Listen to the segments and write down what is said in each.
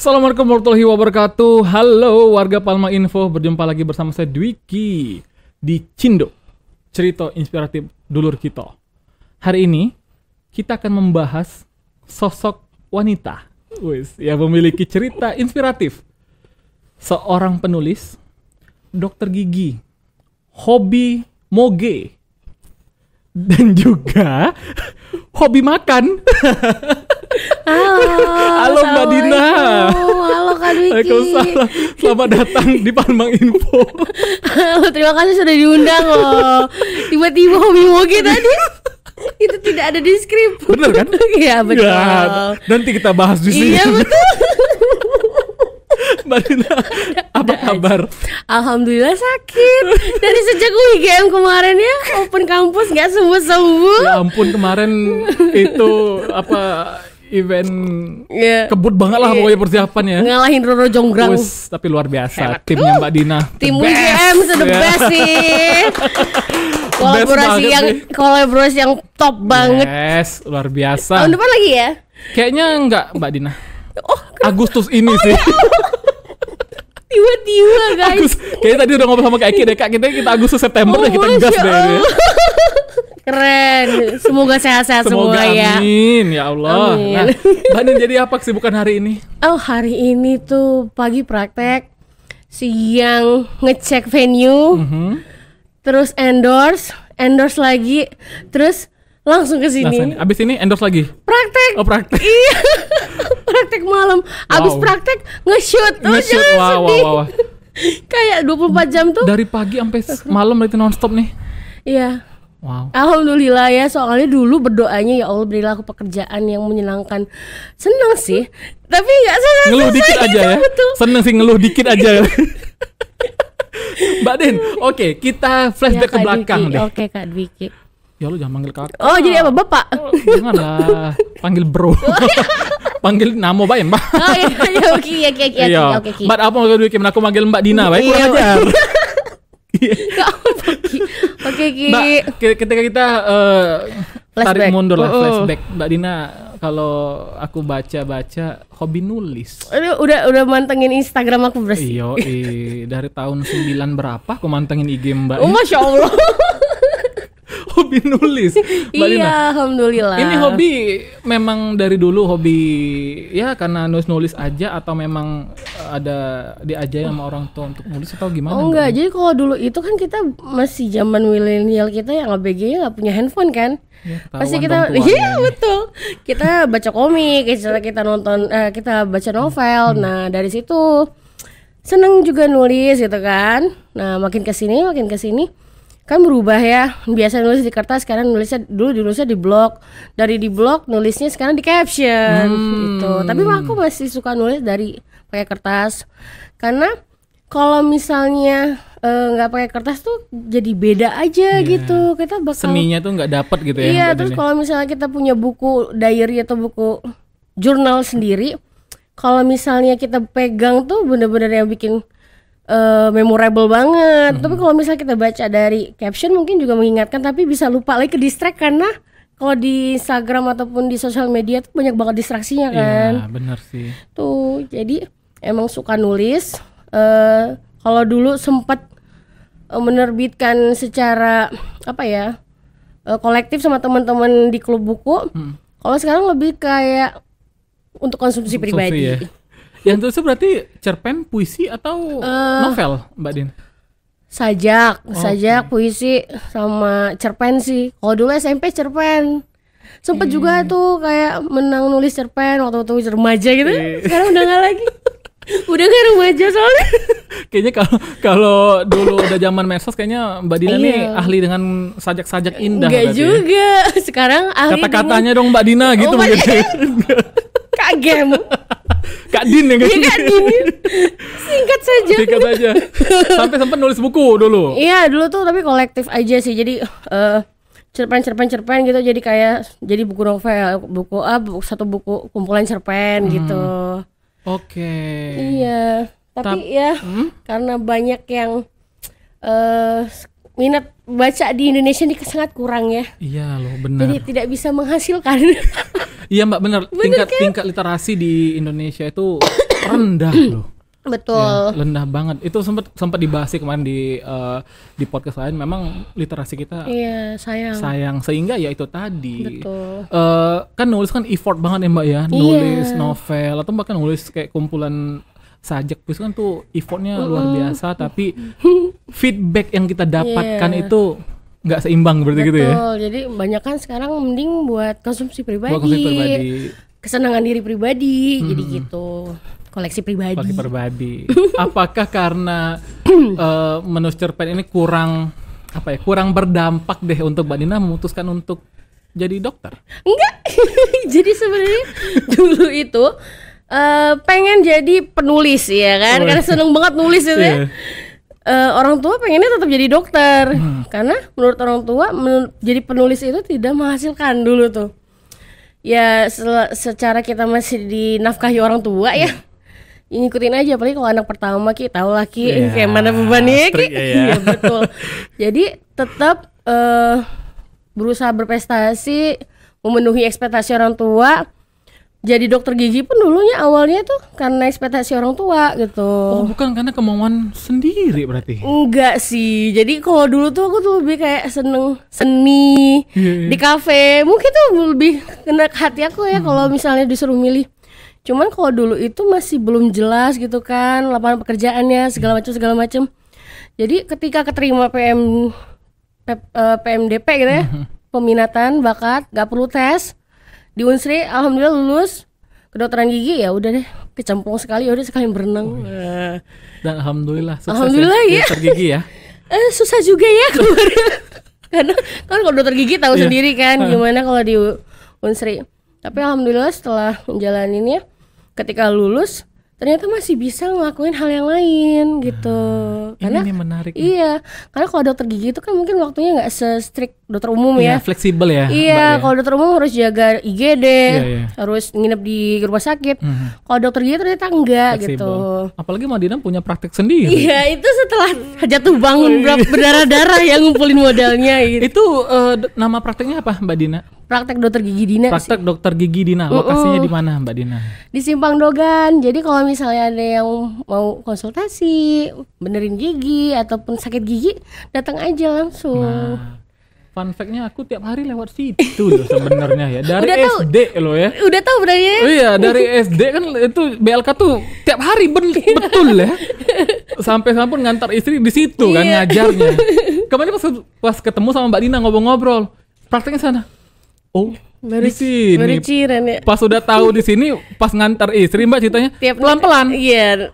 Assalamualaikum warahmatullahi wabarakatuh. Halo warga Palma Info, berjumpa lagi bersama saya Dwiki di Cindo, cerita inspiratif dulur kita. Hari ini kita akan membahas sosok wanita yang memiliki cerita inspiratif. Seorang penulis, dokter gigi, hobi moge, dan juga hobi makan. Halo Mbak Dina. Halo Kak Dwiki. Waalaikumsalam. Selamat datang di Palma Info. Halo, terima kasih sudah diundang loh. Tiba-tiba hobi moge tadi. Itu tidak ada di skrip. Bener kan? Iya betul. Ya, nanti kita bahas di sini. Iya betul. Mbak Dina, apa kabar? Alhamdulillah sakit. Dari sejak UIGM kemarin ya, open kampus nggak sembuh-sembuh. Ya ampun, kemarin itu apa event kebut banget lah pokoknya persiapannya. Ngalahin Roro Jonggrang. Wis, tapi luar biasa timnya Mbak Dina. Tim UIGM the best sih. Kolaborasi yang top banget. Yes, luar biasa. Tahun depan lagi ya? Kayaknya enggak Mbak Dina. Oh, Agustus ini sih. Tiba-tiba guys. Kayaknya tadi udah ngobrol sama Kak Eki deh. Kak, kita Agustus September deh kita gas deh. Keren. Semoga sehat-sehat semua ya. Amin ya Allah. Amin. Nah, Mbak Nin jadi apa kesibukan hari ini? Oh, hari ini tuh pagi praktek, siang ngecek venue, terus endorse lagi, terus langsung ke sini. Abis ini endorse lagi? Praktek. Oh, praktek. Iya. Praktek malam. Abis praktek nge-shoot. Wow. Kayak 24 jam tuh. Dari pagi sampai malam berarti nonstop nih. Iya. Wow. Alhamdulillah ya, soalnya dulu berdoanya ya Allah berilah aku pekerjaan yang menyenangkan. Seneng sih, tapi nggak senang. Ngeluh dikit aja ya. Betul. Seneng sih ngeluh dikit aja. Mbak Din, oke, kita flashback ke belakang deh. Oke Kak Dwiki. Ya lu jangan manggil kakak. Oh jadi apa bapak? Janganlah, panggil bro. Panggil namo bae Mbak. Oh iya oke. Mbak apa mau bikin aku manggil Mbak Dina bae kurang ajar. Oke Ki. Mbak, ketika kita tarik mundur lah flashback. Mbak Dina, kalau aku baca hobi nulis. Udah mantengin Instagram aku bersih. Iya, dari tahun 9 berapa aku mantengin IG Mbak. Oh Masya Allah. Hobi nulis Mbak Dina. Iya alhamdulillah. Ini hobi memang dari dulu hobi ya karena nulis aja atau memang ada diajarin sama orang tua untuk nulis atau gimana? Oh enggak, jadi kalau dulu itu kan kita masih zaman milenial, kita yang ABG-nya nggak punya handphone kan. Ya, pasti kita iya betul. Kita baca komik, kita nonton kita baca novel. Nah, dari situ seneng juga nulis gitu kan. Nah, makin kesini kan berubah ya. Biasa nulis di kertas, sekarang nulisnya di blog. Dari di blog nulisnya sekarang di caption gitu. Tapi aku masih suka nulis dari pakai kertas. Karena kalau misalnya nggak pakai kertas tuh jadi beda aja gitu. Kita bakal seninya tuh nggak dapet gitu ya. Iya, terus kalau misalnya kita punya buku diary atau buku jurnal sendiri, kalau misalnya kita pegang tuh bener-bener yang bikin memorable banget. Tapi kalau misalnya kita baca dari caption mungkin juga mengingatkan, tapi bisa lupa lagi, ke distract karena kalau di Instagram ataupun di sosial media tuh banyak banget distraksinya kan. Iya benar sih. Tuh jadi emang suka nulis. Kalau dulu sempat menerbitkan secara kolektif sama teman-teman di klub buku. Kalau sekarang lebih kayak untuk konsumsi pribadi. Ya. Yang itu berarti cerpen, puisi atau novel, Mbak Din? Sajak, puisi sama cerpen sih. Kalau dulu SMP cerpen. Sempet juga tuh kayak menang nulis cerpen waktu remaja gitu. Sekarang udah nggak lagi. Udah gak remaja soalnya. Kayaknya kalau dulu udah zaman medsos kayaknya Mbak Dina nih ahli dengan sajak-sajak indah. Enggak juga. Sekarang ahli kata-katanya dong Mbak Dina gitu mungkin. Kak Gem. Kak Din ya kan? Iya Kak Din. Singkat saja. Sampai sempat nulis buku dulu. Iya dulu tuh, tapi kolektif aja sih. Jadi cerpen gitu, jadi buku novel, satu buku kumpulan cerpen gitu. Oke. Iya, tapi karena banyak yang minat baca di Indonesia ini sangat kurang ya. Iya loh, benar. Jadi tidak bisa menghasilkan. Iya Mbak, benar. Tingkat literasi di Indonesia itu rendah loh. Betul. Ya, rendah banget. Itu sempat dibahas sih kemarin di podcast lain. Memang literasi kita sayang sehingga ya itu tadi. Betul. Kan nulis kan effort banget ya Mbak ya. Nulis novel atau bahkan nulis kayak kumpulan sajak puisi kan tuh effortnya luar biasa. Tapi feedback yang kita dapatkan itu nggak seimbang berarti gitu ya. Betul. Jadi banyak kan sekarang mending buat konsumsi pribadi. Kesenangan diri pribadi. Jadi gitu. Koleksi pribadi. Apakah karena menulis cerpen ini kurang berdampak deh untuk Mbak Dina memutuskan untuk jadi dokter? Enggak. Jadi sebenarnya dulu itu pengen jadi penulis ya kan, karena seneng banget nulis itu ya. Orang tua pengennya tetap jadi dokter karena menurut orang tua jadi penulis itu tidak menghasilkan dulu tuh. Ya secara kita masih dinafkahi orang tua ya. Ngikutin aja, apalagi kalau anak pertama Ki, tahu lah Ki kayak mana bebannya Ki. Iya betul. Jadi tetap berusaha berprestasi, memenuhi ekspektasi orang tua. Jadi dokter gigi pun dulunya awalnya tuh karena ekspektasi orang tua gitu. Oh, bukan karena kemauan sendiri berarti? Enggak sih. Jadi kalau dulu tuh aku tuh lebih kayak seneng seni di kafe. Mungkin tuh lebih kena ke hati aku ya kalau misalnya disuruh milih. Cuman kalau dulu itu masih belum jelas gitu kan lapangan pekerjaannya segala macam. Jadi ketika keterima PMDP gitu ya, peminatan bakat, gak perlu tes, di Unsri alhamdulillah lulus kedokteran gigi, ya udah deh kecemplung sekali, udah sekalian berenang. Dan alhamdulillah sukses ya dokter gigi ya. Susah juga ya kemarin. Karena kan kalau dokter gigi tahu sendiri kan gimana kalau di Unsri. Tapi alhamdulillah setelah menjalaninnya, ketika lulus ternyata masih bisa ngelakuin hal yang lain gitu. Karena ini menarik. Iya, karena kalau dokter gigi itu kan mungkin waktunya nggak se-strict dokter umum ya. Fleksibel ya. Iya, kalau dokter umum harus jaga IGD, harus nginep di rumah sakit. Kalau dokter gigi ternyata enggak gitu. Apalagi Madinah punya praktek sendiri. Iya, itu setelah jatuh bangun berdarah-darah yang ngumpulin modalnya gitu. Itu nama prakteknya apa Mbak Dina? Praktek dokter gigi Dina. Praktek dokter gigi Dina. Lokasinya di mana Mbak Dina? Di Simpang Dogan. Jadi kalau misalnya ada yang mau konsultasi, benerin gigi ataupun sakit gigi, datang aja langsung. Nah, fun fact-nya aku tiap hari lewat situ loh sebenarnya ya. Dari SD loh ya. Udah tahu berarti ya? Iya, dari SD kan itu BLK tuh tiap hari betul ya. Sampai ngantar istri di situ kan ngajarnya. Kemarin pas ketemu sama Mbak Dina ngobrol-ngobrol, prakteknya sana. Oh, baru di sini. Baru ciran ya. Pas udah tahu di sini, pas ngantar istri Mbak ceritanya pelan-pelan. Iya.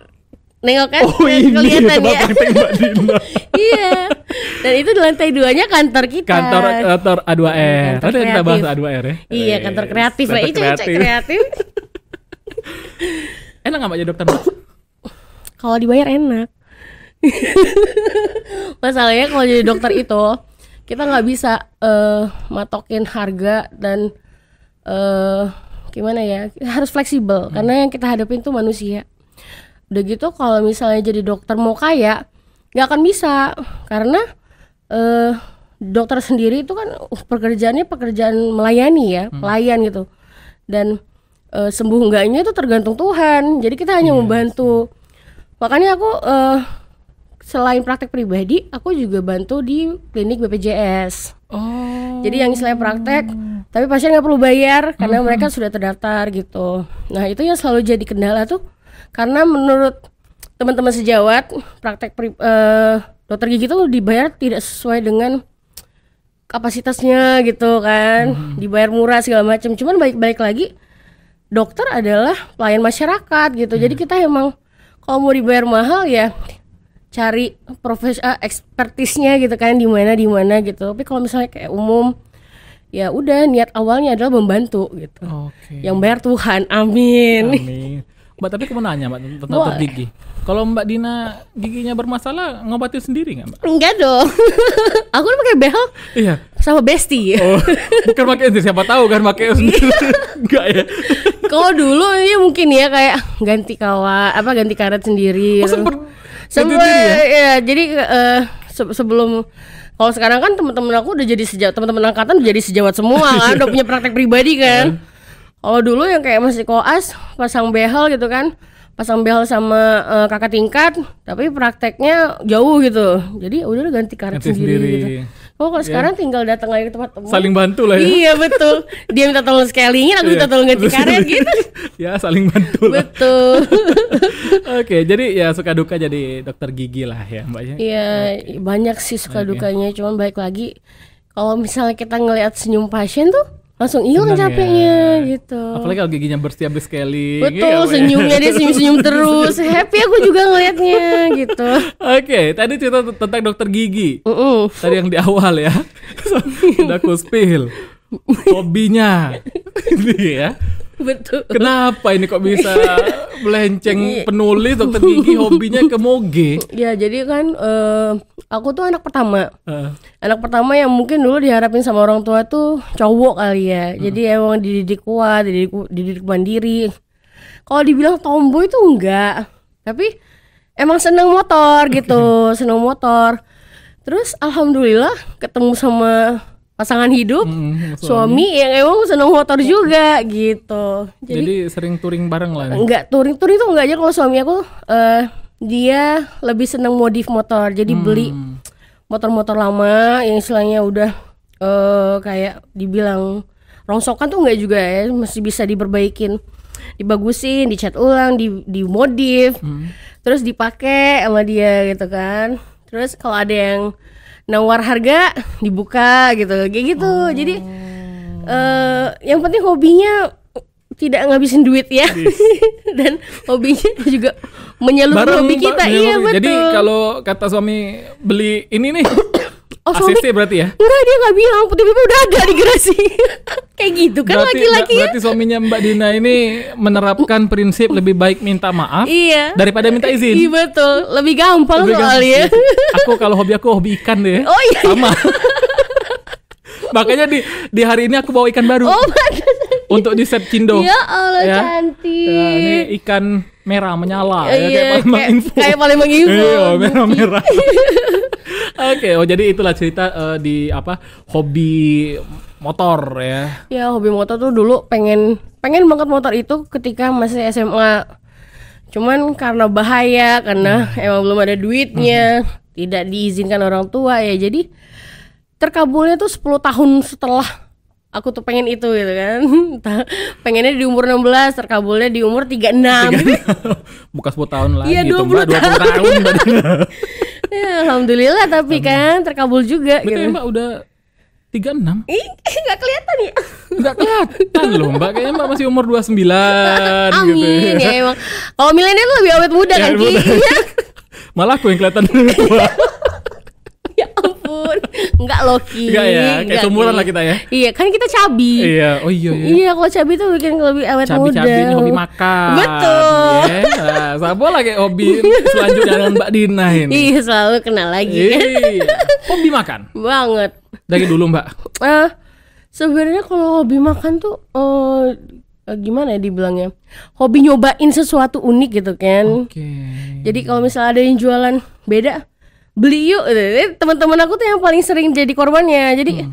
Nengok kan? Ini kelihatan ya. Mbak Dina. Iya. Dan itu di lantai 2-nya kantor kita. Kantor A2R. Tadi kita bahas A2R ya. Iya, kantor kreatif lah. Itu kreatif. Enak nggak Mbak jadi dokter Mbak? Kalau dibayar enak. Masalahnya kalau jadi dokter itu kita nggak bisa matokin harga dan gimana ya, harus fleksibel karena yang kita hadapin tuh manusia. Udah gitu kalau misalnya jadi dokter mau kaya nggak akan bisa karena dokter sendiri itu kan pekerjaannya pekerjaan melayani ya, pelayan gitu. Dan sembuh enggaknya itu tergantung Tuhan. Jadi kita hanya membantu. Makanya aku selain praktek pribadi, aku juga bantu di klinik BPJS. Jadi yang istilahnya praktek, tapi pasien nggak perlu bayar karena mereka sudah terdaftar gitu. Nah itu yang selalu jadi kendala tuh, karena menurut teman-teman sejawat, praktek dokter gigi tuh dibayar tidak sesuai dengan kapasitasnya gitu kan, dibayar murah segala macam. Cuman balik lagi, dokter adalah pelayan masyarakat gitu. Jadi kita emang kalau mau dibayar mahal ya cari ekspertisnya gitu kan, di mana gitu. Tapi kalau misalnya kayak umum, ya udah niat awalnya adalah membantu gitu. Yang bayar Tuhan, amin. Mbak, tapi aku mau nanya Mbak tentang dokter gigi. Kalau Mbak Dina giginya bermasalah, ngobatin sendiri nggak Mbak? Enggak dong. Aku kan pakai behel. Iya. Sama Besti. Bukan pakai sendiri, siapa tahu kan pakai sendiri. Enggak ya. Kalau dulu ya mungkin ya kayak ganti karet sendiri. Sempet ya. Jadi sebelum, kalau sekarang kan teman-teman aku udah jadi teman-teman angkatan udah jadi sejawat semua kan, udah punya praktek pribadi kan. Kalau dulu yang kayak masih koas, pasang behel gitu kan, pasang behel sama kakak tingkat, tapi prakteknya jauh gitu. Jadi udah ganti karet sendiri gitu. Kalau sekarang tinggal datang aja ke tempat teman. Saling bantu lah ya. Iya betul. Dia minta tolong scalingin, aku minta tolong ganti karet gitu. Ya saling bantu lah. Betul. Oke, jadi ya suka duka jadi dokter gigi lah ya Mbaknya. Iya, banyak sih suka dukanya. Cuman balik lagi, kalau misalnya kita ngelihat senyum pasien tuh langsung hilang capeknya gitu. Apalagi kalau giginya bersih habis scaling. Betul, senyumnya dia senyum-senyum terus. Happy aku juga ngelihatnya gitu. Oke, tadi cerita tentang dokter gigi. Tadi yang di awal ya. Udah aku spill. Hobinya. Ini ya. Betul. Kenapa ini kok bisa melenceng penulis dokter gigi hobinya ke moge? Ya jadi kan aku tuh anak pertama. Anak pertama yang mungkin dulu diharapin sama orang tua tuh cowok kali ya. Jadi emang dididik kuat, dididik mandiri. Kalau dibilang tomboy tuh enggak. Tapi emang seneng motor gitu, seneng motor. Terus alhamdulillah ketemu sama pasangan hidup, suami yang emang seneng motor juga gitu. Jadi sering touring bareng lah. Enggak, touring tuh enggak aja. Kalau suami aku dia lebih seneng modif motor. Jadi beli motor-motor lama yang istilahnya udah kayak dibilang rongsokan tuh enggak juga ya, masih bisa diperbaikin, dibagusin, dicat ulang, dimodif, terus dipakai sama dia gitu kan. Terus kalau ada yang nawar harga dibuka gitu, kayak gitu. Jadi yang penting hobinya tidak ngabisin duit ya. Dan hobinya juga menyalurkan hobi kita. Iya betul. Jadi kalau kata suami beli ini nih ACC suami, berarti ya? Enggak, dia nggak bilang, tiba-tiba udah ada di garasi. Kayak gitu kan laki-laki ya. Berarti suaminya Mbak Dina ini menerapkan prinsip lebih baik minta maaf daripada minta izin. Iya betul, lebih gampang soalnya. Aku kalau hobi ikan deh. Oh iya. Sama. Makanya di hari ini aku bawa ikan baru. Oh untuk di set Cindo. Ya Allah ya. Cantik. Ya, ini ikan merah menyala kayak Palembang Info. Iya, merah-merah. Oke, jadi itulah cerita di hobi motor ya. Ya, hobi motor tuh dulu pengen banget motor itu ketika masih SMA. Cuman karena bahaya, karena emang belum ada duitnya, tidak diizinkan orang tua ya. Jadi terkabulnya tuh 10 tahun setelah aku tuh pengen itu gitu kan. Pengennya di umur 16, terkabulnya di umur 36. Bukan 10 tahun lagi ya, gitu, Mbak. 20 tahun. Ya, alhamdulillah tapi kan terkabul juga. Betul gitu. Ya, Mbak udah 36. Gak kelihatan ya? Gak kelihatan loh Mbak. Kayaknya Mbak masih umur 29. Amin gitu. Ya emang. Kalau milenial lebih awet muda kan Ki. Malah aku yang kelihatan tua. Ya ampun. Enggak loh Ki. Enggak ya, kayak seumuran lah kita ya. Iya kan kita cabi. Iya, oh iya. Iya kalau cabi tuh bikin lebih awet muda. Cabi ini hobi makan. Betul. Nah, sama lagi hobi selanjutnya dengan Mbak Dina ini. Iya selalu kenal lagi. Iya. Hobi makan. Banget. Dari dulu Mbak. Sebenarnya kalau hobi makan tuh gimana ya dibilangnya? Hobi nyobain sesuatu unik gitu kan. Jadi kalau misalnya ada yang jualan beda, beli yuk. Teman-teman aku tuh yang paling sering jadi korbannya. Jadi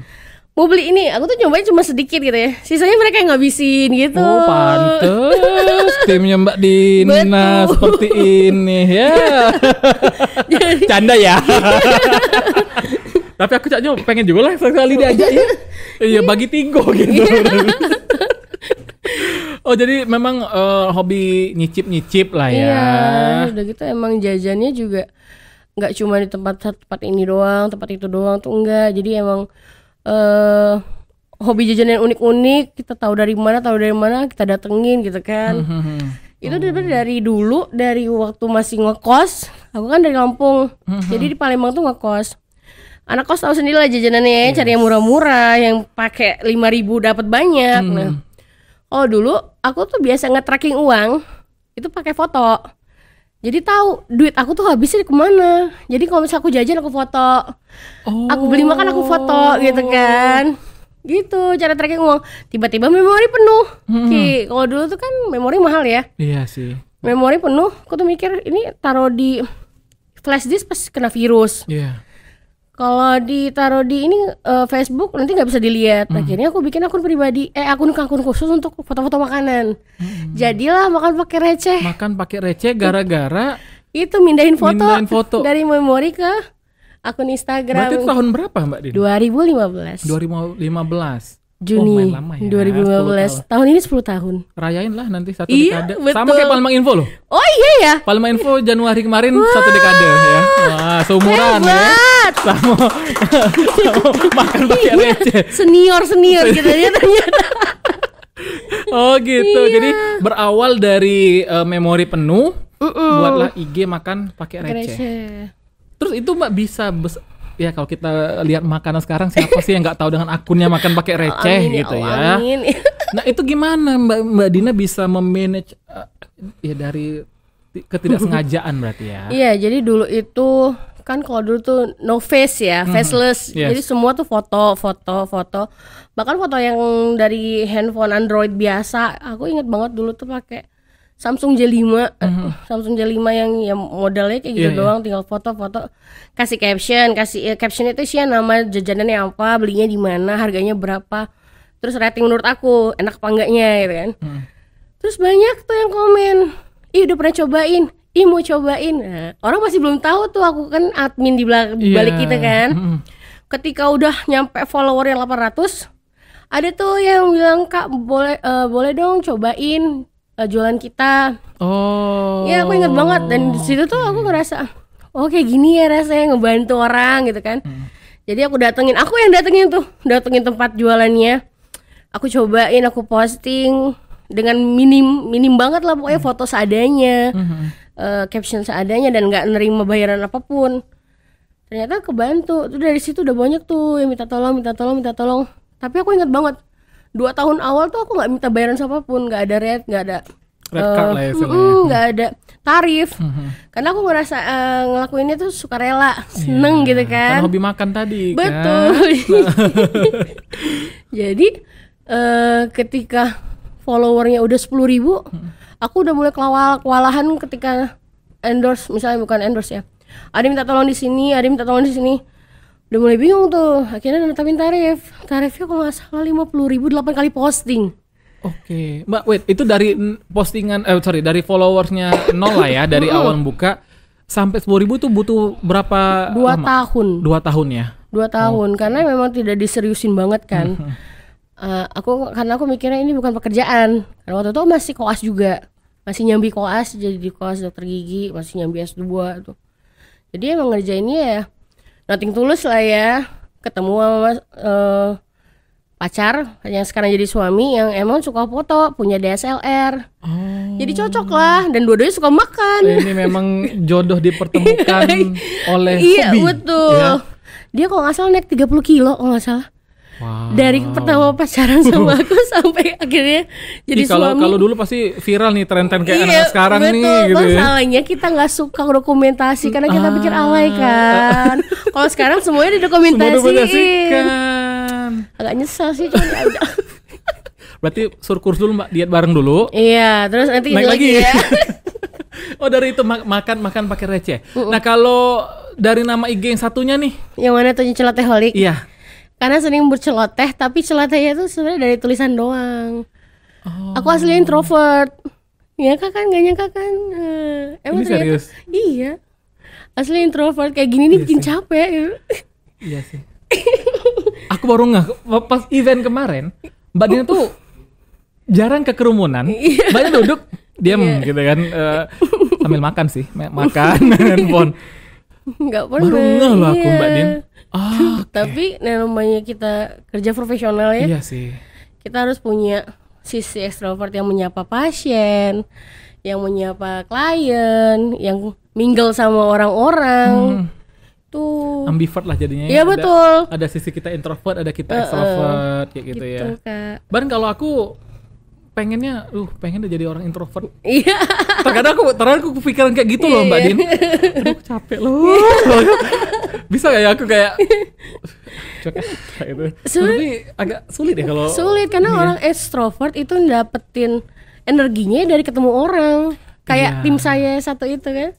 mau beli ini, aku tuh nyobain cuma sedikit gitu ya. Sisanya mereka yang ngabisin gitu. Oh pantes timnya Mbak Dina seperti ini ya. Canda ya. Tapi aku pengen juga lah sekali diajak ya. Iya bagi 3 gitu. Oh jadi memang hobi nyicip-nyicip lah ya. Iya, udah gitu emang jajannya juga nggak cuma di tempat ini doang, tempat itu doang tuh enggak. Jadi emang hobi jajan yang unik-unik, kita tahu dari mana kita datengin gitu kan. Itu dari dulu, dari waktu masih ngekos. Aku kan dari Lampung, jadi di Palembang tuh ngekos. Anak kos tahu sendiri lah jajanannya, cari yang murah-murah, yang pakai 5.000 dapat banyak. Nah, kalau dulu aku tuh biasa nge-tracking uang itu pakai foto. Jadi tahu duit aku tuh habisnya kemana. Jadi kalau misalnya aku jajan aku foto, aku beli makan aku foto gitu kan. Gitu cara tracking uang. Tiba-tiba memori penuh. Kalau dulu tuh kan memori mahal ya. Iya sih. Memori penuh. Aku tuh mikir ini taruh di flash disk pas kena virus. Iya. Kalau ditaruh di ini Facebook nanti nggak bisa dilihat. Akhirnya aku bikin akun pribadi, akun khusus untuk foto-foto makanan. Jadilah makan pakai receh. Makan pakai receh gara-gara itu mindahin foto dari memori ke akun Instagram. Berarti tahun berapa Mbak Din? 2015. 2015. Juni lama ya, 2015. Tahun ini 10 tahun. Rayain lah nanti 1 Iya, dekade. betul. Sama kayak Palembang Info loh. Oh iya ya. Palembang Info Januari kemarin 1 dekade ya. Wah, seumuran ya. Sama makan pakai receh. Senior gitu ya ternyata. Oh gitu. Iya. Jadi berawal dari memori penuh, buatlah IG makan pakai receh. Terus itu Mbak bisa ya kalau kita lihat makanan sekarang siapa sih yang nggak tahu dengan akunnya makan pakai receh gitu ya. Amin. Nah itu gimana Mbak Dina bisa memanage ya dari ketidaksengajaan berarti ya? Iya, jadi dulu itu kan kalau dulu tuh no face ya, faceless. Yes. Jadi semua tuh foto. Bahkan foto yang dari handphone Android biasa, aku inget banget dulu tuh pakai Samsung J5, Samsung J5 yang modelnya kayak gitu doang, tinggal foto-foto, kasih caption itu sih nama jajanannya apa, belinya di mana, harganya berapa, terus rating menurut aku enak apa enggaknya gitu kan. Terus banyak tuh yang komen, ih udah pernah cobain, ih mau cobain. Nah, orang masih belum tahu tuh aku kan admin di balik kita kan. Ketika udah nyampe followernya 800, ada tuh yang bilang Kak boleh dong cobain jualan kita. Oh. Ya aku inget banget dan di situ tuh aku ngerasa oh kayak gini ya rasanya ngebantu orang gitu kan. Jadi aku yang datengin tempat jualannya. Aku cobain, aku posting dengan minim banget lah pokoknya foto seadanya, caption seadanya dan nggak nerima bayaran apapun. Ternyata kebantu. Tuh dari situ udah banyak tuh yang minta tolong. Tapi aku inget banget 2 tahun awal tuh aku nggak minta bayaran siapapun, nggak ada red card lah ya, nggak ada tarif, karena aku ngerasa ngelakuinnya tuh sukarela, seneng gitu kan. Karena hobi makan tadi. Betul. Kan? Jadi ketika followernya udah 10.000, aku udah mulai kewalahan ketika endorse, misalnya bukan endorse ya. Ada minta tolong di sini. Udah mulai bingung tuh, akhirnya netapin tarifnya kalau nggak salah 50.000 8 kali posting. Oke, Mbak, wait, itu dari postingan, dari followersnya 0 lah ya, dari awal buka sampai 10.000 tuh butuh berapa 2 lama? tahun. 2 tahun ya? 2 tahun, karena memang tidak diseriusin banget kan. Karena aku mikirnya ini bukan pekerjaan, karena waktu itu masih koas juga, masih nyambi koas, jadi di koas dokter gigi, masih nyambi S2 tuh. Jadi emang ngerjainnya ya nothing tulus lah ya, ketemu sama pacar yang sekarang jadi suami yang emang suka foto, punya DSLR. Jadi cocok lah, dan dua-duanya suka makan. Ini memang jodoh dipertemukan oleh iya, hobi. Iya betul ya? Dia kalau nggak salah naik 30 kilo kalau nggak salah. Wow. Dari pertama pacaran sama aku sampai akhirnya jadi suami. Kalau dulu pasti viral nih tren-tren kayak anak sekarang betul, nih gitu ya. Masalahnya kita nggak suka dokumentasi karena kita pikir alay kan. Kalau sekarang semuanya didokumentasikan. Agak nyesel sih cuma ya udah. Berarti suruh kursus dulu Mbak, diet bareng dulu. Iya, terus nanti naik lagi ya. Oh dari itu makan pakai receh. Nah kalau dari nama IG yang satunya nih. Yang mana tuh Celoteholic? Iya. Karena sering berceloteh, tapi celotehnya tuh sebenarnya dari tulisan doang. Aku aslinya introvert. Ya kan gak nyangka kan. Emang ini serius? Iya. Asli introvert kayak gini nih bikin capek. Iya sih. Aku baru pas event kemarin, Mbak Dina tuh jarang ke kerumunan. Mbaknya duduk diam gitu kan, sambil makan sih, makan handphone. Nggak pernah. Baru ngeh loh aku Mbak Din. Tapi namanya kita kerja profesional ya. Iya sih. Kita harus punya sisi ekstrovert yang menyapa pasien, yang menyapa klien, yang mingle sama orang-orang. Tuh. Ambivert lah jadinya. Iya betul. Ada sisi kita introvert, ada kita extrovert kayak gitu ya. Kak. Bahkan kalau aku pengen udah jadi orang introvert. Iya. Terkadang aku kepikiran kayak gitu loh Mbak Din. Aduh capek loh. Bisa gak ya aku kayak kayak itu. Tapi agak sulit ya kalau. Sulit karena orang extrovert itu dapetin energinya dari ketemu orang. Kayak tim saya satu itu kan.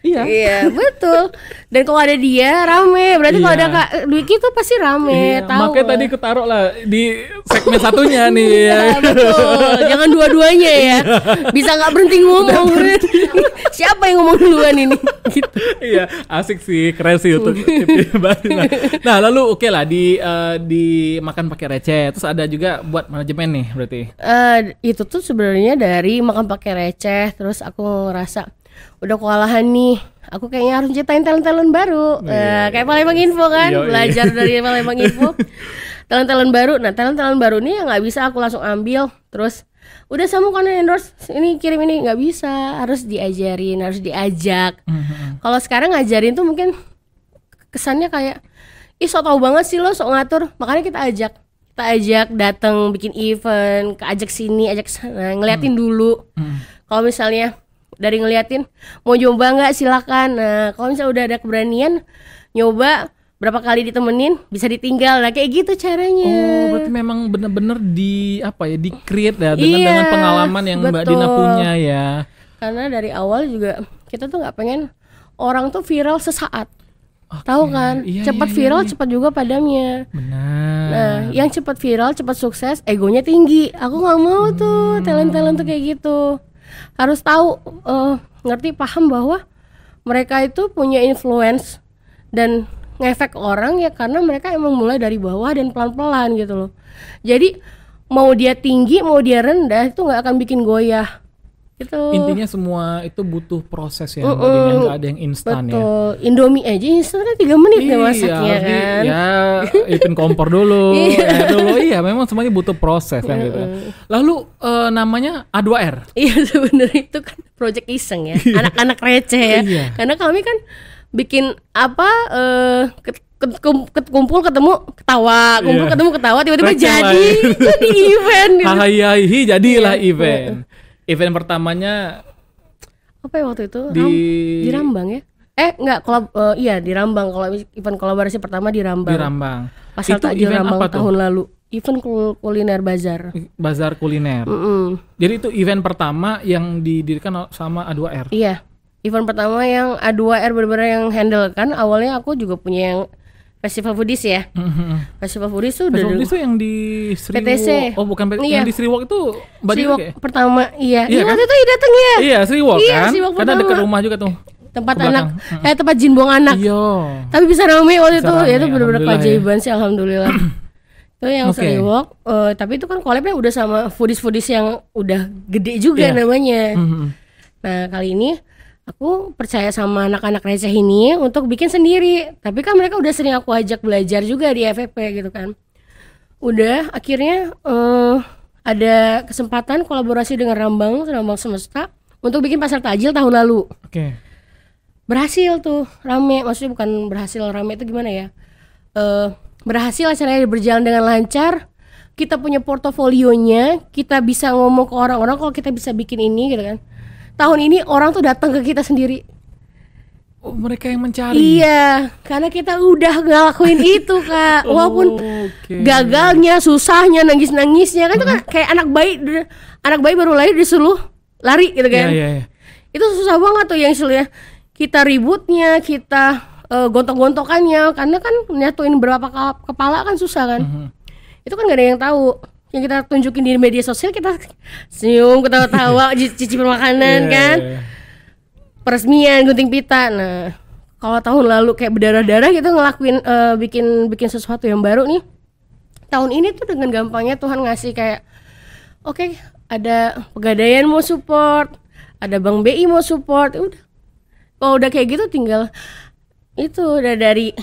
Iya, betul. Dan kalau ada dia rame, berarti kalau Iya. ada Kak Dwiki tuh pasti rame, tahu. Makanya tadi ketaruh lah di segmen satunya nih ya. Iya, betul. Jangan dua-duanya ya. Bisa nggak berhenti ngomong. Siapa yang ngomong duluan ini? Gitu. Iya, asik sih, keren sih untuk Nah, lalu oke lah di makan pakai receh. Terus ada juga buat manajemen nih berarti. Itu tuh sebenarnya dari makan pakai receh, terus aku ngerasa udah kewalahan nih. Aku kayaknya harus ciptain talent-talent baru. Kayak Palembang Info kan, Yoi. belajar dari Palembang Info. Talent-talent baru. Nah, talent-talent baru nih yang nggak bisa aku langsung ambil. Terus udah sama kan endorse ini kirim ini, nggak bisa, harus diajarin, harus diajak. Kalau sekarang ngajarin tuh mungkin kesannya kayak ih sok tau banget sih lo, sok ngatur. Makanya kita ajak datang bikin event, ajak sini, ajak sana, ngeliatin dulu. Kalau misalnya dari ngeliatin mau coba nggak silakan. Nah, kalau misalnya udah ada keberanian nyoba, berapa kali ditemenin bisa ditinggal. Nah, kayak gitu caranya. Oh, berarti memang bener-bener di create ya dengan pengalaman yang Mbak Dina punya ya. Karena dari awal juga kita tuh nggak pengen orang tuh viral sesaat. Tahu kan? Cepat viral, cepat juga padamnya. Benar. Nah, yang cepat viral, cepat sukses, egonya tinggi. Aku nggak mau tuh talent-talent tuh kayak gitu. Harus tahu, ngerti, paham bahwa mereka itu punya influence dan ngefek orang ya karena mereka emang mulai dari bawah dan pelan-pelan gitu loh. Jadi mau dia tinggi, mau dia rendah itu nggak akan bikin goyah. Gitu. Intinya semua itu butuh proses ya, Mbak Dina, nggak ada yang instan ya. Betul. Indomie aja instan kan 3 menit ya masaknya kan. Ya, ipin kompor dulu. Iya, memang semuanya butuh proses kan gitu. Lalu namanya A2R. Iya, sebenarnya itu kan project iseng ya. Anak-anak receh ya. Iya. Karena kami kan bikin apa kumpul ketemu ketawa, ketemu ketawa, tiba-tiba jadi event gitu. Hahaha, jadilah event. Event pertamanya apa ya waktu itu? di Rambang ya? Enggak, iya di Rambang. Kalau event kolaborasi pertama di Rambang. Di Rambang. Pasar Itu Takjil event Rambang apa tuh? tahun lalu. Event kuliner bazar. Bazar kuliner. Jadi itu event pertama yang didirikan sama A2R. Iya. Event pertama yang A2R benar-benar yang handle kan. Awalnya aku juga punya yang Festival Foodies ya. Festival Foodies tuh Festival Foodies tuh yang di Sriwalk. PTC. Oh, bukan Iya. yang di Sriwalk itu Mbak Dina Sriwalk kayak? pertama, iya. Iya kan? Waktu itu datang ya. Iya, Sriwalk Iya, kan? Sriwalk Karena pertama. dekat rumah juga tuh. Tempat Ke anak, belakang. tempat jin buang anak. Iya. Tapi bisa rame waktu Bisa itu. rame, Ya itu benar-benar alhamdulillah keajaiban sih, alhamdulillah. Itu yang Oke. Sriwalk. Tapi itu kan collabnya udah sama foodies yang udah gede juga Iya. namanya. Mhm. Nah, kali ini aku percaya sama anak-anak receh ini untuk bikin sendiri. Tapi kan mereka udah sering aku ajak belajar juga di FFP gitu kan. Udah akhirnya ada kesempatan kolaborasi dengan Rambang Semesta untuk bikin pasar takjil tahun lalu. Oke. Berhasil tuh, rame. Maksudnya bukan berhasil rame itu gimana ya? Berhasil acaranya berjalan dengan lancar. Kita punya portofolionya, kita bisa ngomong ke orang-orang kalau kita bisa bikin ini gitu kan. Tahun ini orang tuh datang ke kita sendiri. Oh, mereka yang mencari. Iya, karena kita udah ngelakuin itu Kak. Walaupun Oke. gagalnya, susahnya, nangis-nangisnya kan itu kan kayak anak bayi baru lahir disuruh lari gitu kan. Iya. Itu susah banget tuh yang istilahnya kita ributnya, kita gontok-gontokannya karena kan nyatuin berapa kepala kan susah kan. Itu kan gak ada yang tahu. Yang kita tunjukin di media sosial kita senyum, ketawa-tawa, cicipin makanan kan. Peresmian, gunting pita. Nah, kalau tahun lalu kayak berdarah-darah gitu ngelakuin bikin sesuatu yang baru nih. Tahun ini tuh dengan gampangnya Tuhan ngasih kayak oke, ada Pegadaian mau support, ada Bank BI mau support, udah. Kalau udah kayak gitu tinggal itu udah dari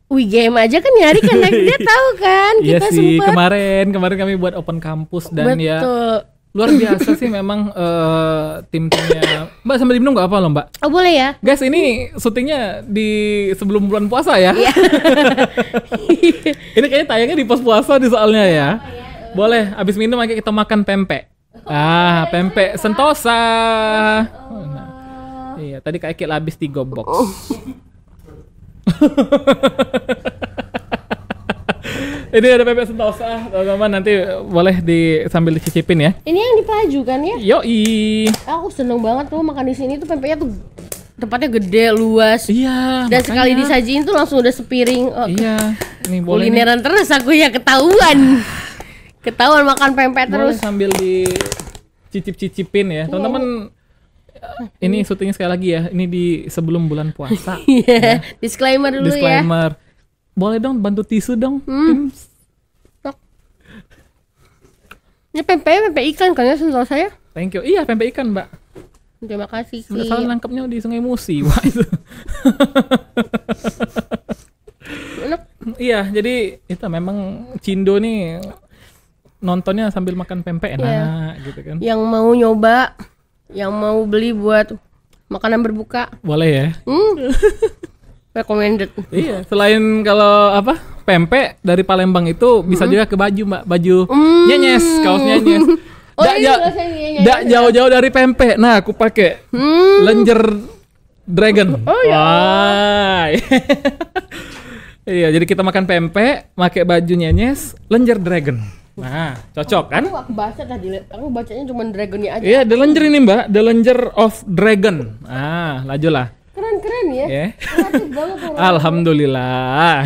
WeGame aja kan nyari kan dia tahu kan Iya kita sih, sempet. kemarin kami buat open campus dan ya Betul. luar biasa sih memang tim-timnya. Mbak sambil diminum nggak apa loh Mbak? Oh boleh ya. Guys, ini syutingnya di sebelum bulan puasa ya. Iya. Ini kayaknya tayangnya di pos puasa di soalnya ya. Boleh, abis minum aja kita makan pempek. Pempek sentosa. Nah, iya, tadi Kak Ekil habis 3 box. Ini ada pempek sentosa, teman-teman, nanti boleh sambil dicicipin ya. Ini yang di Pelaju kan ya? Yoi. Aku seneng banget tuh makan di sini tuh pempeknya tuh tempatnya gede, luas. Iya. Dan sekali disajiin tuh langsung udah sepiring. Iya. Ini boleh. Kulineran terus aku ya, ketahuan. Ketahuan makan pempek terus. Boleh sambil dicicip-cicipin ya. Teman-teman, ini syutingnya sekali lagi ya. Ini di sebelum bulan puasa. Iya. Disclaimer dulu ya. Disclaimer. Boleh dong bantu tisu dong. Tim. Ini pempek ikan kan ya, setahu saya. Thank you. Iya, pempek ikan, Mbak. Terima kasih. Salah nangkepnya di Sungai Musi. Wah, itu. Enak. Iya, jadi itu memang Cindo nih nontonnya sambil makan pempek enak gitu kan. Yang mau nyoba, yang mau beli buat makanan berbuka. Boleh ya. Recommended. Iya, selain kalau pempek dari Palembang itu bisa juga ke baju, Mbak. Baju Nyenyes, kaos Nyenyes. Nggak jauh-jauh dari pempek. Nah, aku pakai lenjer dragon. Oh ya. Wah. Iya, jadi kita makan pempek, pakai baju Nyenyes, lenjer dragon. Nah, cocok kan? Aku baca tadi, aku bacanya cuma dragonnya aja. Iya, the lenjer ini, Mbak, the lenjer of dragon. Ah, lajulah. Keren ya. Yeah. Kreatif banget orang. Alhamdulillah.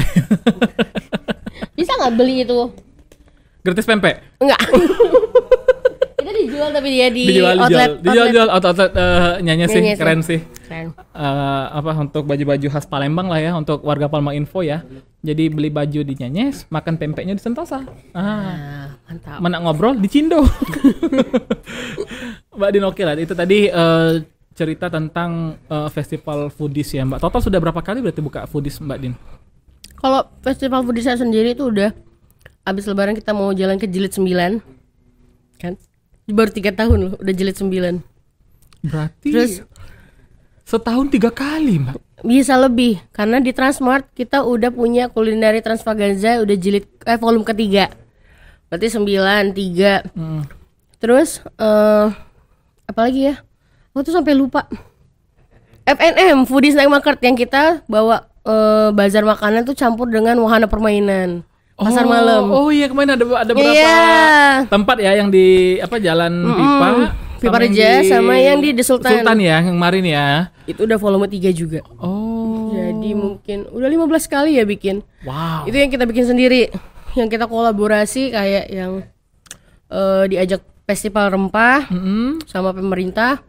Bisa nggak beli itu? Gratis pempek? Enggak. Itu dijual tapi dia dijual outlet Nyanyi sih, keren sih. Keren. Untuk baju-baju khas Palembang lah ya, untuk warga Palembang Info ya. Jadi beli baju di Nyanyes, makan pempeknya di Sentosa. Mantap. Mana ngobrol di Cindo. Mbak Din, oke lah. Itu tadi cerita tentang festival foodies ya, Mbak. Total sudah berapa kali berarti buka foodies, Mbak Din? Kalau festival foodies saya sendiri itu udah abis lebaran kita mau jalan ke Jilid 9 kan, baru 3 tahun loh udah Jilid 9. Berarti terus setahun 3 kali, Mbak. Bisa lebih karena di Transmart kita udah punya Kulineri Transvaganza udah jilid volume ketiga, berarti 9, 3. Terus apalagi ya, aku tuh sampai lupa. FNM, Foodies Night Market, yang kita bawa bazar makanan tuh campur dengan wahana permainan. Pasar malam. Oh iya, kemarin ada beberapa tempat ya yang di Jalan Pipa Reja sama yang di The Sultan. Sultan ya, yang kemarin ya. Itu udah volume 3 juga. Oh. Jadi mungkin udah 15 kali ya bikin. Wow. Itu yang kita bikin sendiri. Yang kita kolaborasi kayak yang diajak Festival Rempah sama pemerintah.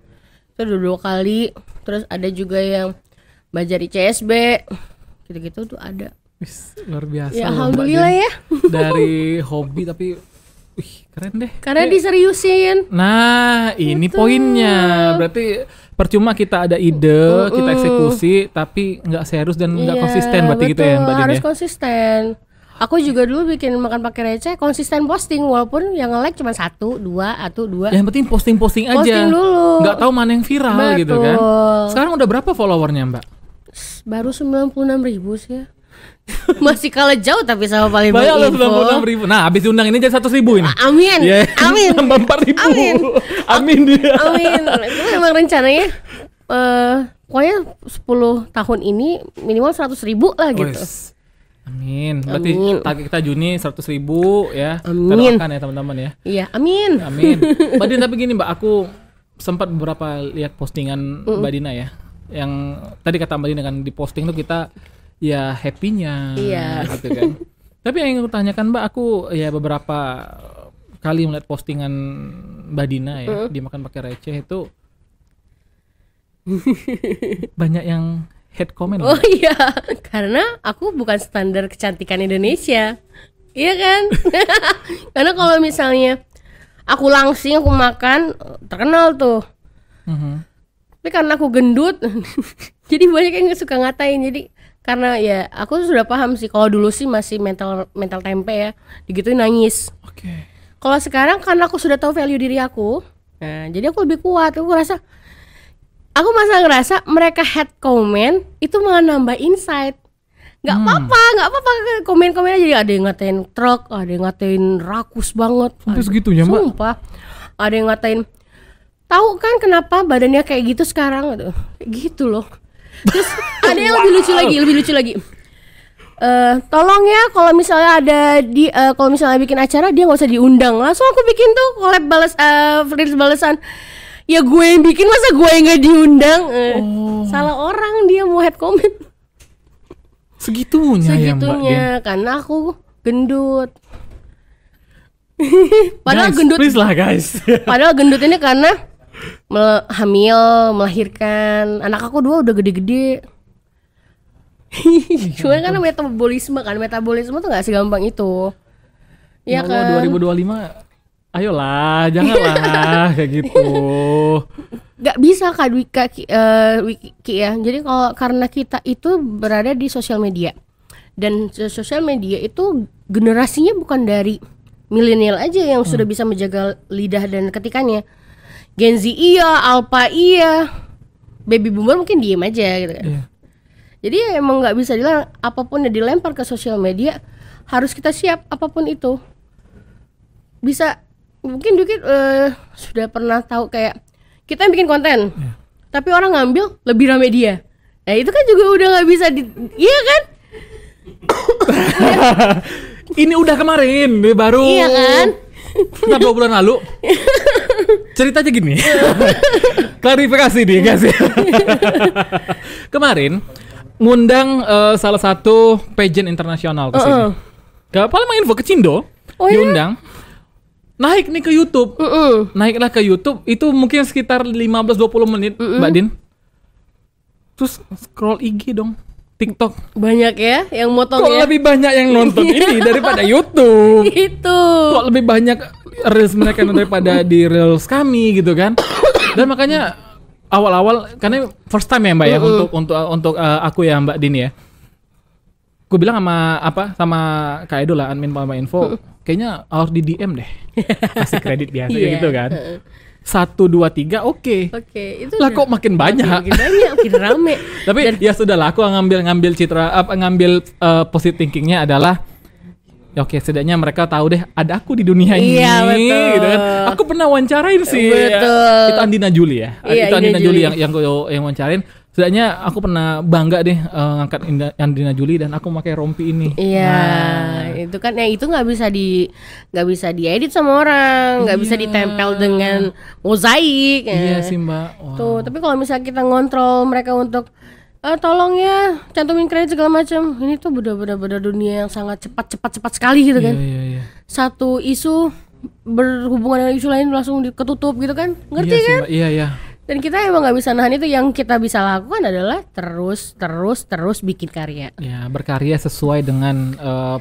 Itu udah 2 kali. Terus ada juga yang Bazar ICSB. Gitu-gitu tuh ada. Luar biasa. Ya alhamdulillah ya. Dari hobi tapi keren deh. Karena diseriusin. Nah, ini poinnya. Berarti percuma kita ada ide, kita eksekusi, tapi nggak serius dan nggak konsisten. Berarti gitu ya, Mbak Din. Harus konsisten. Aku juga dulu bikin makan pakai receh, konsisten posting walaupun yang nge-like cuma 1, 2. Yang penting posting aja. Posting dulu. Nggak tahu mana yang viral gitu kan. Sekarang udah berapa followernya, Mbak? Baru 96.000 sih ya. Masih kalah jauh tapi sama Palembang Info. Banyak 96.000. Nah, habis diundang ini jadi 100.000 ini. Amin. Yeah. Amin. Tambah 4.000. Amin dia. Amin. Itu memang rencananya pokoknya 10 tahun ini minimal 100.000 lah gitu. Amin. Berarti target kita Juni 100.000 ya. Amin. Kita doakan ya teman-teman ya. Iya, amin. Amin. Mbak Din, tapi gini Mbak, aku sempat beberapa lihat postingan Mbak Dina ya. Yang tadi kata Mbak Dina kan di posting tuh kita ya happy-nya gitu kan. Tapi yang aku tanyakan Mbak, aku ya beberapa kali melihat postingan Mbak Dina ya di Makan Pakai Receh itu banyak yang hate comment. Oh iya, karena aku bukan standar kecantikan Indonesia. Iya kan? Karena kalau misalnya aku langsing, aku makan, terkenal tuh. Tapi karena aku gendut, jadi banyak yang suka ngatain. Jadi karena ya aku sudah paham sih, kalau dulu sih masih mental tempe ya, digituin nangis. Oke. Kalau sekarang karena aku sudah tahu value diri aku, nah jadi aku lebih kuat. Aku ngerasa mereka hate comment itu malah nambah insight. Nggak apa-apa komen-komen aja. Jadi ada yang ngatain truk, ada yang ngatain rakus banget. Sampai segitunya Mbak? Sumpah. Ada yang ngatain, tahu kan kenapa badannya kayak gitu sekarang gitu loh. Terus ada yang lebih lucu lagi. Tolong ya kalau misalnya ada kalau misalnya bikin acara dia nggak usah diundang, langsung aku bikin tuh collab reels balasan. Ya gue yang bikin, masa gue yang nggak diundang? Salah orang dia mau head comment. Segitunya ya Mbak Din. Karena aku gendut. Padahal Guys, gendut. please lah guys. Padahal gendut ini karena hamil, melahirkan. Anak aku 2 udah gede-gede. Cuman karena metabolisme tuh nggak segampang itu. Ya kan? 2025 ayolah, janganlah kayak gitu. Gak bisa Kak Wiki ya. Jadi karena kita itu berada di sosial media, dan sosial media itu generasinya bukan dari milenial aja yang sudah bisa menjaga lidah dan ketikannya. Gen Z iya, Alpha iya, baby boomer mungkin diem aja gitu kan. Yeah. Jadi emang nggak bisa dilarang, apapun yang dilempar ke sosial media harus kita siap apapun itu. Bisa mungkin dikit sudah pernah tahu kayak kita yang bikin konten, tapi orang ngambil lebih rame dia. Nah itu kan juga udah nggak bisa iya kan? Ini udah kemarin, baru. Iya kan? Kita 2 bulan lalu. Ceritanya gini. Klarifikasi nih guys. Kemarin ngundang salah satu pageant internasional ke sini. Ke Palembang Info, ke Cindo. Diundang. Naik nih ke YouTube. Naiklah ke YouTube, itu mungkin sekitar 15-20 menit, Mbak Din. Terus scroll IG dong, TikTok. Banyak ya yang motong. Kok lebih banyak yang nonton ini daripada YouTube? Itu. Kok lebih banyak reels mereka daripada di reels kami gitu kan? Dan makanya awal-awal, karena first time ya Mbak ya, untuk aku ya Mbak Din ya. Gue bilang sama Kak Edo lah, admin Palembang Info, kayaknya harus di DM deh, kasih kredit biasa gitu kan. 1, 2, 3 oke. Itu lah kok makin banyak, makin rame. Tapi ya sudahlah, aku ngambil positive thinkingnya adalah ya oke, setidaknya mereka tahu deh ada aku di dunia ini. Iya, betul. Gitu kan. Aku pernah wawancarain sih. Betul. Itu Andina Juli ya. Iya, itu Andina Juli yang wawancarain. Setidaknya aku pernah bangga deh ngangkat Andina Juli dan aku pakai rompi ini. Iya, itu kan yang itu nggak bisa diedit sama orang, nggak bisa ditempel dengan mozaik. Iya sih Mbak. Wow. Tuh, tapi kalau misalnya kita ngontrol mereka untuk tolong ya cantumin kredit segala macam, ini tuh benar-benar dunia yang sangat cepat sekali gitu kan. Iya. Satu isu berhubungan dengan isu lain langsung ketutup gitu kan, ngerti iya kan? Mbak. Iya. Dan kita emang nggak bisa nahan itu. Yang kita bisa lakukan adalah terus bikin karya. Ya, berkarya sesuai dengan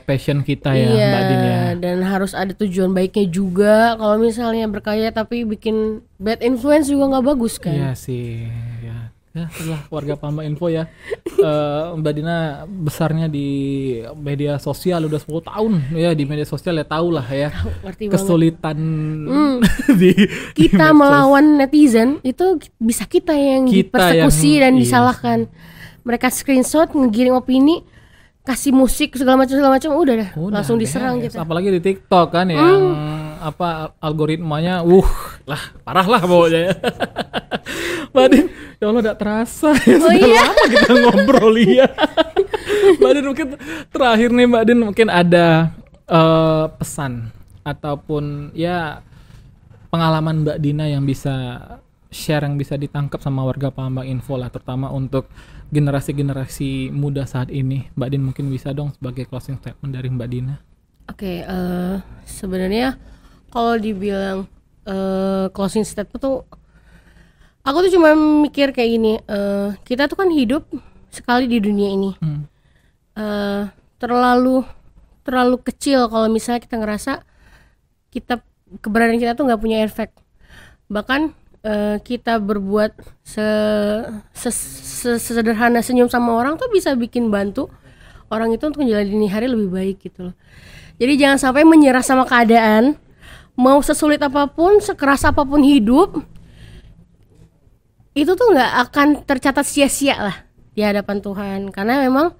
passion kita ya, Mbak Din ya. Dan harus ada tujuan baiknya juga. Kalau misalnya berkarya tapi bikin bad influence juga nggak bagus kan? Iya sih. Ya itulah warga Palembang Info ya. Mbak Dina besarnya di media sosial udah 10 tahun ya, di media sosial ya, tahu lah ya kesulitan kita melawan netizen itu bisa kita yang dipersekusi dan disalahkan. Mereka screenshot, ngegiring opini, kasih musik segala macam udah langsung diserang gitu. Apalagi di TikTok kan yang algoritmanya lah parah lah pokoknya ya. Mbak Din, ya Allah gak terasa ya, lama kita ngobrol ya. Mbak Din, mungkin terakhir nih Mbak Din, mungkin ada pesan ataupun ya pengalaman Mbak Dina yang bisa share, yang bisa ditangkap sama warga Palembang Info lah, terutama untuk generasi muda saat ini. Mbak Din mungkin bisa dong sebagai closing statement dari Mbak Dina. Oke, sebenarnya kalau dibilang closing statement tuh, aku tuh cuma mikir kayak gini, kita tuh kan hidup sekali di dunia ini. Terlalu kecil kalau misalnya kita ngerasa keberadaan kita tuh nggak punya efek. Bahkan kita berbuat sesederhana senyum sama orang tuh bisa bikin bantu orang itu untuk menjalani hari lebih baik gitu loh. Jadi jangan sampai menyerah sama keadaan. Mau sesulit apapun, sekeras apapun hidup, itu tuh nggak akan tercatat sia-sia lah di hadapan Tuhan. Karena memang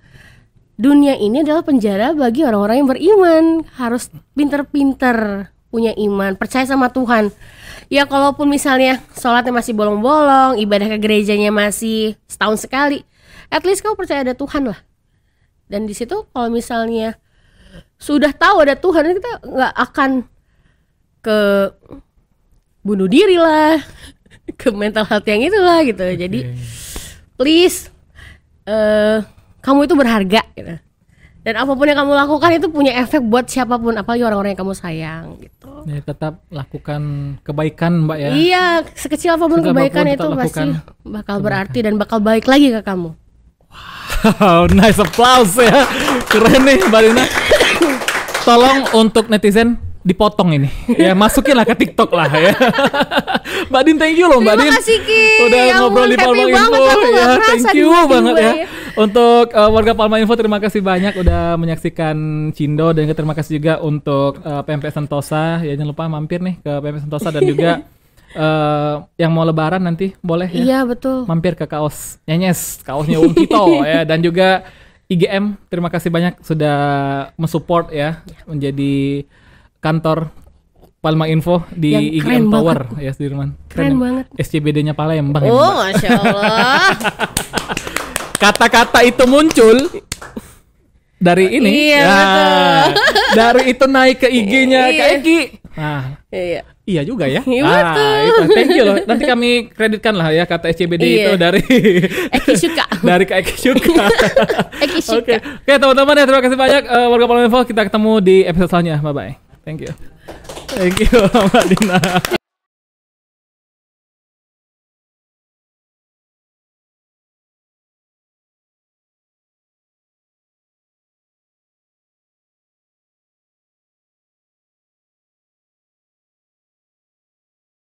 dunia ini adalah penjara bagi orang-orang yang beriman. Harus pinter-pinter punya iman, percaya sama Tuhan. Ya kalaupun misalnya sholatnya masih bolong-bolong, ibadah ke gerejanya masih setahun sekali, at least kau percaya ada Tuhan lah. Dan di situ kalau misalnya sudah tahu ada Tuhan, kita nggak akan ke bunuh diri lah, ke mental health yang itulah gitu. Jadi please kamu itu berharga gitu. Dan apapun yang kamu lakukan itu punya efek buat siapapun, apalagi orang-orang yang kamu sayang gitu. Ya, tetap lakukan kebaikan Mbak ya. Iya, sekecil apapun kebaikan itu pasti bakal berarti dan bakal baik lagi ke kamu. Wow, nice applause ya. Keren nih Mbak Dina. Tolong untuk netizen dipotong ini. Ya masukin lah ke TikTok lah ya. Mbak Din, thank you loh Mbak Din. Terima kasih Ki. Udah ngobrol di Palma Info. Ya, thank you banget ya. Untuk warga Palma Info, terima kasih banyak udah menyaksikan Cindo, dan terima kasih juga untuk PMP Sentosa. Ya jangan lupa mampir nih ke PMP Sentosa, dan juga yang mau lebaran nanti boleh ya. Iya betul. Mampir ke kaos Nyenyes, kaosnya Wong Kito ya, dan juga IGM, terima kasih banyak sudah mensupport ya, menjadi kantor Palma Info di IGM Tower ya Sudirman. Keren banget. SCBD-nya Palembang. Oh, Masya Allah. Kata-kata itu muncul dari ini. Iya, betul. Dari itu naik ke IG-nya Kak Eki. Nah, iya juga ya. Iya, betul. Itu thank you loh. Nanti kami kreditkan lah ya kata SCBD itu dari Eki Syuka. Dari Kak Eki Syuka. Eki Syuka. Oke, teman-teman ya, terima kasih banyak warga Palma Info. Kita ketemu di episode selanjutnya. Bye bye. Thank you. Thank you Mbak Dina.